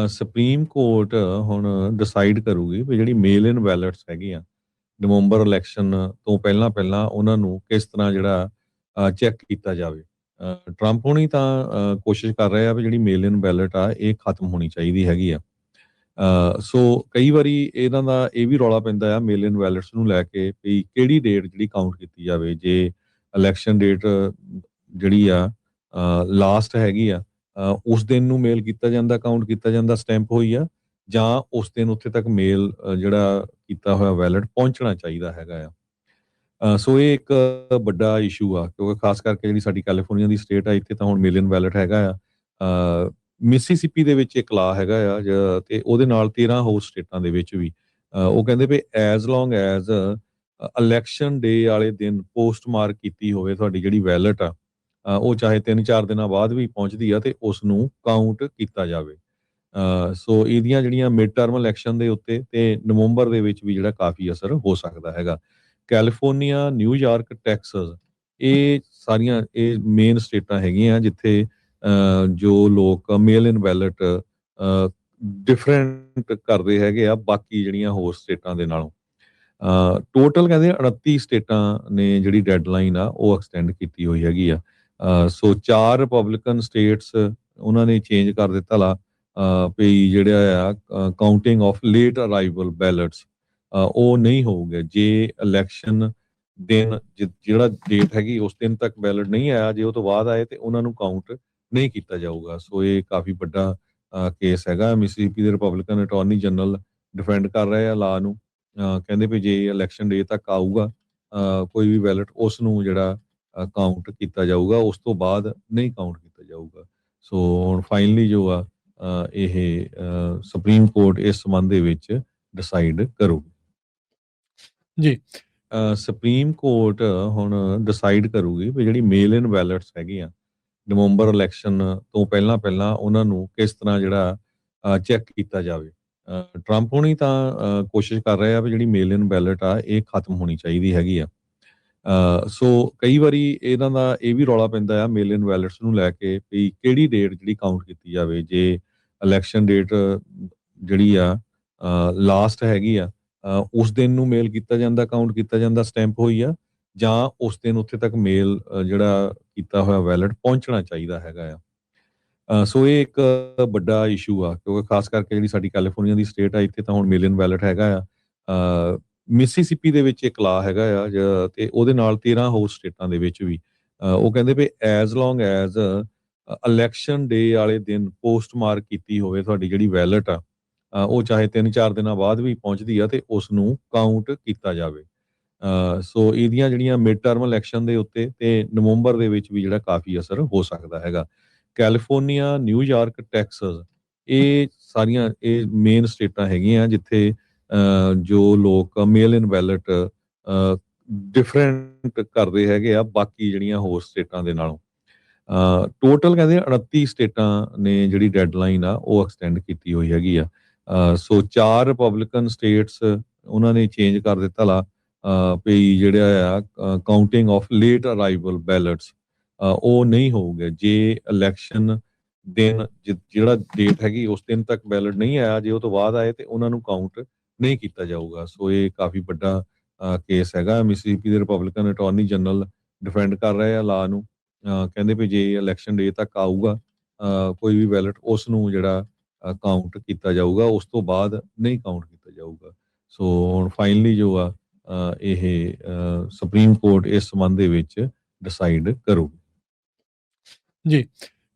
Supreme court ਹੁਣ decide ਕਰੂਗੀ ਵੀ ਜਿਹੜੀ ਮੇਲ ਇਨ ਬੈਲਟਸ ਹੈਗੀਆਂ ਨਵੰਬਰ ਇਲੈਕਸ਼ਨ ਤੋਂ ਪਹਿਲਾਂ ਉਹਨਾਂ ਨੂੰ ਕਿਸ ਤਰ੍ਹਾਂ ਜਿਹੜਾ ਚੈੱਕ ਕੀਤਾ ਜਾਵੇ। ਟਰੰਪ ਹੁਣੀ ਤਾਂ ਕੋਸ਼ਿਸ਼ ਕਰ ਰਹੇ ਆ ਵੀ ਜਿਹੜੀ ਮੇਲ ਇਨ ਬੈਲਟ ਆ ਇਹ ਖਤਮ ਹੋਣੀ ਚਾਹੀਦੀ ਹੈਗੀ ਆ। ਸੋ ਕਈ ਵਾਰੀ ਇਹਨਾਂ ਦਾ ਇਹ ਵੀ ਰੌਲਾ ਪੈਂਦਾ ਆ ਮੇਲ ਇਨ ਬੈਲਟਸ ਨੂੰ ਲੈ ਕੇ ਵੀ ਕਿਹੜੀ ਡੇਟ ਜਿਹੜੀ ਕਾਊਂਟ ਕੀਤੀ ਜਾਵੇ। ਜੇ ਇਲੈਕਸ਼ਨ ਡੇਟ ਜਿਹੜੀ ਆ ਲਾਸਟ ਹੈਗੀ ਆ ਉਸ ਦਿਨ ਨੂੰ ਮੇਲ ਕੀਤਾ ਜਾਂਦਾ, ਕਾਊਂਟ ਕੀਤਾ ਜਾਂਦਾ, ਸਟੈਂਪ ਹੋਈ ਆ, ਜਾਂ ਉਸ ਦਿਨ ਉੱਥੇ ਤੱਕ ਮੇਲ ਜਿਹੜਾ ਕੀਤਾ ਹੋਇਆ ਬੈਲਟ ਪਹੁੰਚਣਾ ਚਾਹੀਦਾ ਹੈਗਾ ਆ। ਸੋ ਇਹ ਇੱਕ ਵੱਡਾ ਇਸ਼ੂ ਆ ਕਿਉਂਕਿ ਖਾਸ ਕਰਕੇ ਜਿਹੜੀ ਸਾਡੀ ਕੈਲੀਫੋਰਨੀਆ ਦੀ ਸਟੇਟ ਆ ਇੱਥੇ ਤਾਂ ਹੁਣ ਮਿਲੀਅਨ ਬੈਲਟ ਹੈਗਾ ਆ। ਮਿਸੀਸਿਪੀ ਦੇ ਵਿੱਚ ਇੱਕ ਲਾ ਹੈਗਾ ਆ ਤੇ ਉਹਦੇ ਨਾਲ 13 ਹੋਰ ਸਟੇਟਾਂ ਦੇ ਵਿੱਚ ਵੀ ਉਹ ਕਹਿੰਦੇ ਵੀ ਐਜ਼ ਲੌਂਗ ਐਜ਼ ਇਲੈਕਸ਼ਨ ਡੇ ਵਾਲੇ ਦਿਨ ਪੋਸਟ ਮਾਰਕ ਕੀਤੀ ਹੋਵੇ ਤੁਹਾਡੀ ਜਿਹੜੀ ਬੈਲਟ ਆ ਉਹ ਚਾਹੇ 3-4 ਦਿਨਾਂ ਬਾਅਦ ਵੀ ਪਹੁੰਚਦੀ ਆ ਤੇ ਉਸ ਨੂੰ ਕਾਊਂਟ ਕੀਤਾ ਜਾਵੇ। ਸੋ ਇਹਦੀਆਂ ਜਿਹੜੀਆਂ ਮਿਡ ਟਰਮ ਇਲੈਕਸ਼ਨ ਦੇ ਉੱਤੇ ਤੇ ਨਵੰਬਰ ਦੇ ਵਿੱਚ ਵੀ ਜਿਹੜਾ ਕਾਫੀ ਅਸਰ ਹੋ ਸਕਦਾ ਹੈਗਾ। ਕੈਲੀਫੋਰਨੀਆ, ਨਿਊਯਾਰਕ, ਟੈਕਸਸ ਇਹ ਸਾਰੀਆਂ ਇਹ ਮੇਨ ਸਟੇਟਾਂ ਹੈਗੀਆਂ ਜਿੱਥੇ ਜੋ ਲੋਕ ਮੇਲ ਇਨ ਬੈਲਟ ਡਿਫਰੈਂਟ ਕਰਦੇ ਹੈਗੇ ਆ ਬਾਕੀ ਜਿਹੜੀਆਂ ਹੋਰ ਸਟੇਟਾਂ ਦੇ ਨਾਲੋਂ। ਟੋਟਲ ਕਹਿੰਦੇ 29 ਸਟੇਟਾਂ ਨੇ ਜਿਹੜੀ ਡੈਡਲਾਈਨ ਆ ਉਹ ਐਕਸਟੈਂਡ ਕੀਤੀ ਹੋਈ ਹੈਗੀ ਆ। ਸੋ 4 ਰਿਪਬਲਿਕਨ ਸਟੇਟਸ ਉਹਨਾਂ ਨੇ ਚੇਂਜ ਕਰ ਦਿੱਤਾ ਲਾ ਵੀ ਜਿਹੜਾ ਆ counting of late arrival ballots ਉਹ ਨਹੀਂ ਹੋਊਗਾ ਜੇ ਇਲੈਕਸ਼ਨ ਦਿਨ ਜਿਹੜਾ ਡੇਟ ਹੈਗੀ ਉਸ ਦਿਨ ਤੱਕ ਬੈਲਟ ਨਹੀਂ ਆਇਆ, ਜੇ ਉਹ ਤੋਂ ਬਾਅਦ ਆਏ ਤੇ ਉਹਨਾਂ ਨੂੰ ਕਾਊਂਟ ਨਹੀਂ ਕੀਤਾ ਜਾਊਗਾ। ਸੋ ਇਹ ਕਾਫੀ ਵੱਡਾ ਕੇਸ ਹੈਗਾ। ਮਿਸੀਸਿਪੀ ਦੇ ਰਿਪਬਲਿਕਨ ਅਟਾਰਨੀ ਜਨਰਲ ਡਿਫੈਂਡ ਕਰ ਰਹੇ ਆ ਲਾ ਨੂੰ। ਕਹਿੰਦੇ ਵੀ ਜੇ ਇਲੈਕਸ਼ਨ ਡੇ ਤੱਕ ਆਊਗਾ ਕੋਈ ਵੀ ਬੈਲਟ ਉਸ ਨੂੰ ਜਿਹੜਾ ਕਾਊਂਟ ਕੀਤਾ ਜਾਊਗਾ, ਉਸ ਤੋਂ ਬਾਅਦ ਨਹੀਂ ਕਾਊਂਟ ਕੀਤਾ ਜਾਊਗਾ। ਸੋ ਹੁਣ ਫਾਈਨਲੀ ਜੋ ਆ ਇਹ ਸੁਪਰੀਮ ਕੋਰਟ ਇਸ ਸੰਬੰਧ ਦੇ ਵਿੱਚ ਡਿਸਾਈਡ ਕਰੂਗੀ ਜੀ। ਸੁਪਰੀਮ ਕੋਰਟ ਹੁਣ ਡਿਸਾਈਡ ਕਰੂਗੀ ਵੀ ਜਿਹੜੀ ਮੇਲ ਇਨ ਬੈਲਟਸ ਹੈਗੀਆਂ ਨਵੰਬਰ ਇਲੈਕਸ਼ਨ ਤੋਂ ਪਹਿਲਾਂ ਉਹਨਾਂ ਨੂੰ ਕਿਸ ਤਰ੍ਹਾਂ ਜਿਹੜਾ ਚੈੱਕ ਕੀਤਾ ਜਾਵੇ। ਟਰੰਪ ਹੁਣੀ ਤਾਂ ਕੋਸ਼ਿਸ਼ ਕਰ ਰਹੇ ਆ ਵੀ ਜਿਹੜੀ ਮੇਲ ਇਨ ਬੈਲਟ ਆ ਇਹ ਖਤਮ ਹੋਣੀ ਚਾਹੀਦੀ ਹੈਗੀ ਆ। ਸੋ ਕਈ ਵਾਰੀ ਇਹਨਾਂ ਦਾ ਇਹ ਵੀ ਰੌਲਾ ਪੈਂਦਾ ਆ ਮੇਲ ਇਨ ਬੈਲਟਸ ਨੂੰ ਲੈ ਕੇ ਵੀ ਕਿਹੜੀ ਡੇਟ ਜਿਹੜੀ ਕਾਊਂਟ ਕੀਤੀ ਜਾਵੇ। ਜੇ ਇਲੈਕਸ਼ਨ ਡੇਟ ਜਿਹੜੀ ਆ ਲਾਸਟ ਹੈਗੀ ਆ ਉਸ ਦਿਨ ਨੂੰ ਮੇਲ ਕੀਤਾ ਜਾਂਦਾ, ਕਾਊਂਟ ਕੀਤਾ ਜਾਂਦਾ, ਸਟੈਂਪ ਹੋਈ ਆ, ਜਾਂ ਉਸ ਦਿਨ ਉੱਥੇ ਤੱਕ ਮੇਲ ਜਿਹੜਾ ਕੀਤਾ ਹੋਇਆ ਬੈਲਟ ਪਹੁੰਚਣਾ ਚਾਹੀਦਾ ਹੈਗਾ ਆ। ਸੋ ਇਹ ਇੱਕ ਵੱਡਾ ਇਸ਼ੂ ਆ ਕਿਉਂਕਿ ਖਾਸ ਕਰਕੇ ਜਿਹੜੀ ਸਾਡੀ ਕੈਲੀਫੋਰਨੀਆ ਦੀ ਸਟੇਟ ਆ ਇੱਥੇ ਤਾਂ ਹੁਣ ਮਿਲੀਅਨ ਬੈਲਟ ਹੈਗਾ ਆ। ਮਿਸੀਸਿਪੀ ਦੇ ਵਿੱਚ ਇੱਕ ਲਾ ਹੈਗਾ ਆ ਤੇ ਉਹਦੇ ਨਾਲ 13 ਹੋਰ ਸਟੇਟਾਂ ਦੇ ਵਿੱਚ ਵੀ ਉਹ ਕਹਿੰਦੇ ਵੀ ਐਜ਼ ਲੌਂਗ ਐਜ਼ ਇਲੈਕਸ਼ਨ ਡੇ ਵਾਲੇ ਦਿਨ ਪੋਸਟ ਮਾਰਕ ਕੀਤੀ ਹੋਵੇ ਤੁਹਾਡੀ ਜਿਹੜੀ ਬੈਲਟ ਆ ਉਹ ਚਾਹੇ 3-4 ਦਿਨਾਂ ਬਾਅਦ ਵੀ ਪਹੁੰਚਦੀ ਆ ਤੇ ਉਸ ਨੂੰ ਕਾਊਂਟ ਕੀਤਾ ਜਾਵੇ। ਸੋ ਇਹਦੀਆਂ ਜਿਹੜੀਆਂ ਮਿਡ ਟਰਮ ਇਲੈਕਸ਼ਨ ਦੇ ਉੱਤੇ ਤੇ ਨਵੰਬਰ ਦੇ ਵਿੱਚ ਵੀ ਜਿਹੜਾ ਕਾਫੀ ਅਸਰ ਹੋ ਸਕਦਾ ਹੈਗਾ। ਕੈਲੀਫੋਰਨੀਆ, ਨਿਊਯਾਰਕ, ਟੈਕਸਸ ਇਹ ਸਾਰੀਆਂ ਇਹ ਮੇਨ ਸਟੇਟਾਂ ਹੈਗੀਆਂ ਜਿੱਥੇ ਜੋ ਲੋਕ ਮੇਲ ਇਨ ਬੈਲਟ ਡਿਫਰੈਂਟ ਕਰਦੇ ਹੈਗੇ ਆ ਬਾਕੀ ਜਿਹੜੀਆਂ ਹੋਰ ਸਟੇਟਾਂ ਦੇ ਨਾਲੋਂ। ਟੋਟਲ ਕਹਿੰਦੇ 29 ਸਟੇਟਾਂ ਨੇ ਜਿਹੜੀ ਡੈਡਲਾਈਨ ਆ ਉਹ ਐਕਸਟੈਂਡ ਕੀਤੀ ਹੋਈ ਹੈਗੀ ਆ। ਸੋ 4 ਰਿਪਬਲਿਕਨ ਸਟੇਟਸ ਉਹਨਾਂ ਨੇ ਚੇਂਜ ਕਰ ਦਿੱਤਾ ਲਾ ਵੀ ਜਿਹੜਾ ਆ counting of late arrival ballots ਉਹ ਨਹੀਂ ਹੋਊਗਾ ਜੇ ਇਲੈਕਸ਼ਨ ਦਿਨ ਜਿਹੜਾ ਡੇਟ ਹੈਗੀ ਉਸ ਦਿਨ ਤੱਕ ਬੈਲਟ ਨਹੀਂ ਆਇਆ, ਜੇ ਉਹ ਤੋਂ ਬਾਅਦ ਆਏ ਤੇ ਉਹਨਾਂ ਨੂੰ ਕਾਊਂਟ ਨਹੀਂ ਕੀਤਾ ਜਾਊਗਾ। ਸੋ ਇਹ ਕਾਫੀ ਵੱਡਾ ਕੇਸ ਹੈਗਾ। ਮਿਸੀਸਿਪੀ ਦੇ ਰਿਪਬਲਿਕਨ ਅਟਾਰਨੀ ਜਨਰਲ ਡਿਫੈਂਡ ਕਰ ਰਹੇ ਆ ਲਾ ਨੂੰ। ਕਹਿੰਦੇ ਵੀ ਜੇ ਇਲੈਕਸ਼ਨ ਡੇ ਤੱਕ ਆਊਗਾ ਕੋਈ ਵੀ ਬੈਲਟ ਉਸ ਨੂੰ ਜਿਹੜਾ ਕਾਊਂਟ ਕੀਤਾ ਜਾਊਗਾ, ਉਸ ਤੋਂ ਬਾਅਦ ਨਹੀਂ ਕਾਊਂਟ ਕੀਤਾ ਜਾਊਗਾ। ਸੋ ਹੁਣ ਫਾਈਨਲੀ ਜੋ ਆ ਇਹ ਸੁਪਰੀਮ ਕੋਰਟ ਇਸ ਸੰਬੰਧ ਦੇ ਵਿੱਚ ਡਿਸਾਈਡ ਕਰੂਗੀ ਜੀ।